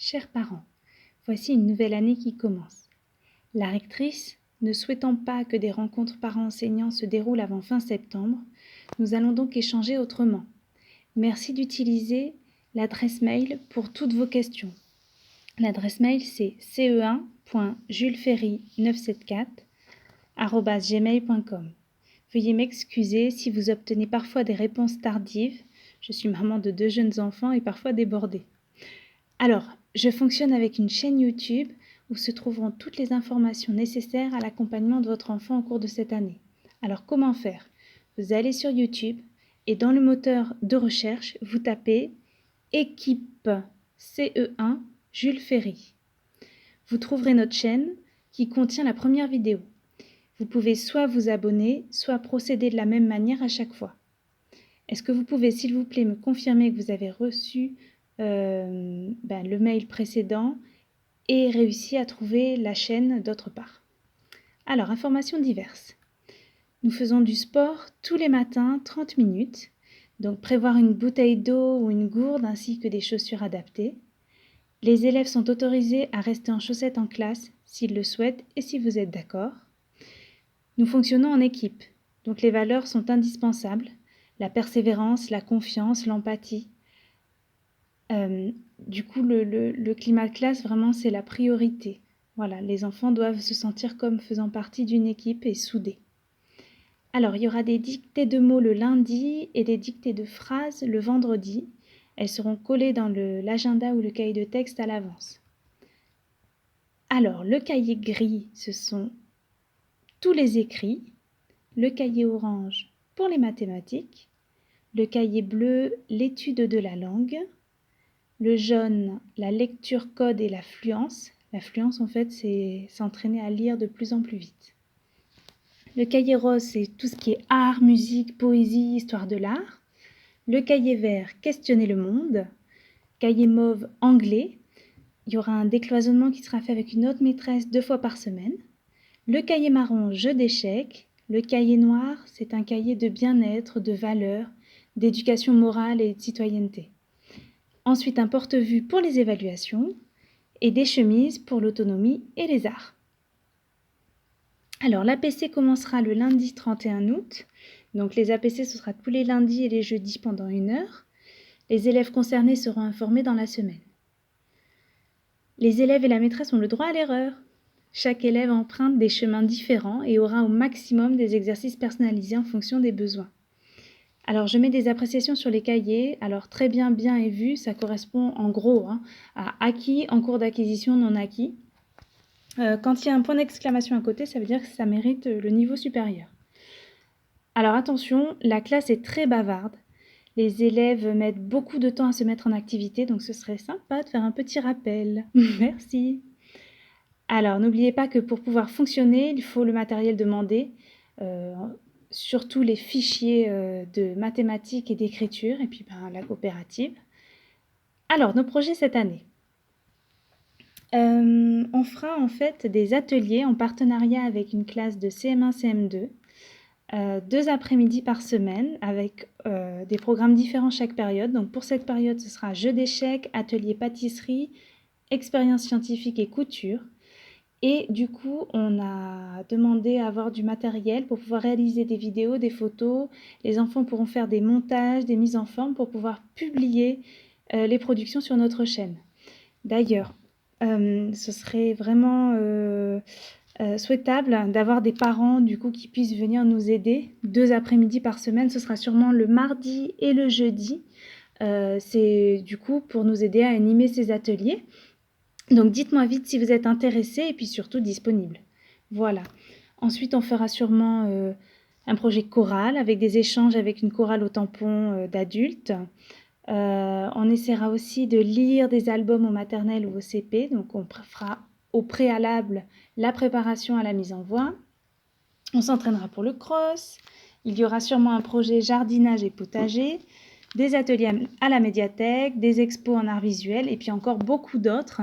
Chers parents, voici une nouvelle année qui commence. La rectrice, ne souhaitant pas que des rencontres parents-enseignants se déroulent avant fin septembre, nous allons donc échanger autrement. Merci d'utiliser l'adresse mail pour toutes vos questions. L'adresse mail c'est ce1.julesferry974@gmail.com. Veuillez m'excuser si vous obtenez parfois des réponses tardives. Je suis maman de 2 jeunes enfants et parfois débordée. Alors, je fonctionne avec une chaîne YouTube où se trouveront toutes les informations nécessaires à l'accompagnement de votre enfant au cours de cette année. Alors, comment faire? Vous allez sur YouTube et dans le moteur de recherche, vous tapez équipe CE1 Jules Ferry. Vous trouverez notre chaîne qui contient la première vidéo. Vous pouvez soit vous abonner, soit procéder de la même manière à chaque fois. Est-ce que vous pouvez, s'il vous plaît, me confirmer que vous avez reçu le mail précédent et réussi à trouver la chaîne d'autre part? Alors, informations diverses. Nous faisons du sport tous les matins, 30 minutes. Donc, prévoir une bouteille d'eau ou une gourde ainsi que des chaussures adaptées. Les élèves sont autorisés à rester en chaussettes en classe s'ils le souhaitent et si vous êtes d'accord. Nous fonctionnons en équipe, donc les valeurs sont indispensables. La persévérance, la confiance, l'empathie. Du coup, le climat de classe, vraiment, c'est la priorité. Voilà, les enfants doivent se sentir comme faisant partie d'une équipe et soudés. Alors, il y aura des dictées de mots le lundi et des dictées de phrases le vendredi. Elles seront collées dans l'agenda ou le cahier de texte à l'avance. Alors, le cahier gris, ce sont tous les écrits. Le cahier orange pour les mathématiques. Le cahier bleu, l'étude de la langue. Le jaune, la lecture code et la fluence. La fluence, en fait, c'est s'entraîner à lire de plus en plus vite. Le cahier rose, c'est tout ce qui est art, musique, poésie, histoire de l'art. Le cahier vert, questionner le monde. Cahier mauve, anglais. Il y aura un décloisonnement qui sera fait avec une autre maîtresse 2 fois par semaine. Le cahier marron, jeu d'échecs. Le cahier noir, c'est un cahier de bien-être, de valeurs, d'éducation morale et de citoyenneté. Ensuite, un porte-vue pour les évaluations et des chemises pour l'autonomie et les arts. Alors, l'APC commencera le lundi 31 août. Donc, les APC, ce sera tous les lundis et les jeudis pendant 1 heure. Les élèves concernés seront informés dans la semaine. Les élèves et la maîtresse ont le droit à l'erreur. Chaque élève emprunte des chemins différents et aura au maximum des exercices personnalisés en fonction des besoins. Alors, je mets des appréciations sur les cahiers. Alors, très bien, bien et vu, ça correspond en gros à acquis, en cours d'acquisition, non acquis. Quand il y a un point d'exclamation à côté, ça veut dire que ça mérite le niveau supérieur. Alors, attention, la classe est très bavarde. Les élèves mettent beaucoup de temps à se mettre en activité, donc ce serait sympa de faire un petit rappel. Merci. Alors, n'oubliez pas que pour pouvoir fonctionner, il faut le matériel demandé, surtout les fichiers de mathématiques et d'écriture, et puis la coopérative. Alors, nos projets cette année. On fera en fait des ateliers en partenariat avec une classe de CM1, CM2, 2 après-midi par semaine avec des programmes différents chaque période. Donc pour cette période, ce sera jeu d'échecs, atelier pâtisserie, expérience scientifique et couture. Et du coup, on a demandé à avoir du matériel pour pouvoir réaliser des vidéos, des photos. Les enfants pourront faire des montages, des mises en forme pour pouvoir publier les productions sur notre chaîne. D'ailleurs, ce serait vraiment souhaitable d'avoir des parents du coup qui puissent venir nous aider 2 après-midi par semaine. Ce sera sûrement le mardi et le jeudi. C'est du coup pour nous aider à animer ces ateliers. Donc dites-moi vite si vous êtes intéressés et puis surtout disponibles. Voilà. Ensuite, on fera sûrement un projet choral avec des échanges avec une chorale au tampon d'adultes. On essaiera aussi de lire des albums au maternel ou au CP. Donc on fera au préalable la préparation à la mise en voix. On s'entraînera pour le cross. Il y aura sûrement un projet jardinage et potager, des ateliers à la médiathèque, des expos en art visuel et puis encore beaucoup d'autres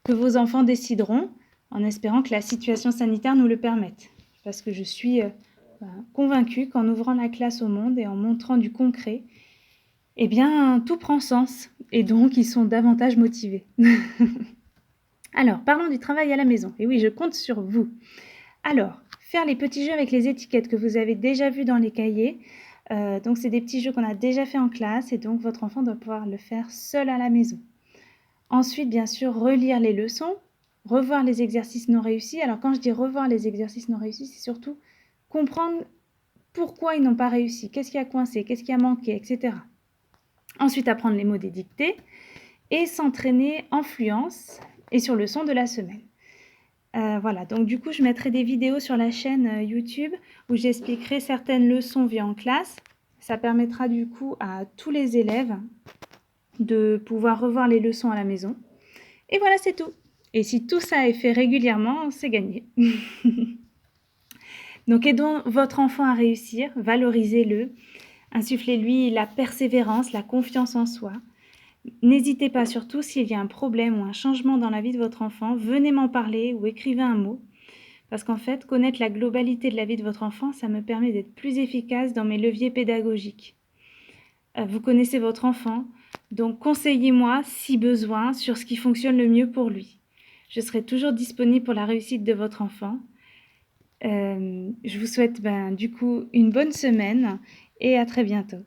que vos enfants décideront en espérant que la situation sanitaire nous le permette. Parce que je suis convaincue qu'en ouvrant la classe au monde et en montrant du concret, eh bien, tout prend sens et donc ils sont davantage motivés. Alors, parlons du travail à la maison. Et oui, je compte sur vous. Alors, faire les petits jeux avec les étiquettes que vous avez déjà vus dans les cahiers. Donc, c'est des petits jeux qu'on a déjà fait en classe et donc votre enfant doit pouvoir le faire seul à la maison. Ensuite, bien sûr, relire les leçons, revoir les exercices non réussis. Alors, quand je dis revoir les exercices non réussis, c'est surtout comprendre pourquoi ils n'ont pas réussi, qu'est-ce qui a coincé, qu'est-ce qui a manqué, etc. Ensuite, apprendre les mots des dictées et s'entraîner en fluence et sur le son de la semaine. Voilà, donc du coup, je mettrai des vidéos sur la chaîne YouTube où j'expliquerai certaines leçons vues en classe. Ça permettra du coup à tous les élèves de pouvoir revoir les leçons à la maison. Et voilà, c'est tout. Et si tout ça est fait régulièrement, c'est gagné. Donc aidons votre enfant à réussir, valorisez-le, insufflez-lui la persévérance, la confiance en soi. N'hésitez pas surtout s'il y a un problème ou un changement dans la vie de votre enfant, venez m'en parler ou écrivez un mot. Parce qu'en fait, connaître la globalité de la vie de votre enfant, ça me permet d'être plus efficace dans mes leviers pédagogiques. Vous connaissez votre enfant, donc conseillez-moi, si besoin, sur ce qui fonctionne le mieux pour lui. Je serai toujours disponible pour la réussite de votre enfant. Je vous souhaite du coup une bonne semaine et à très bientôt.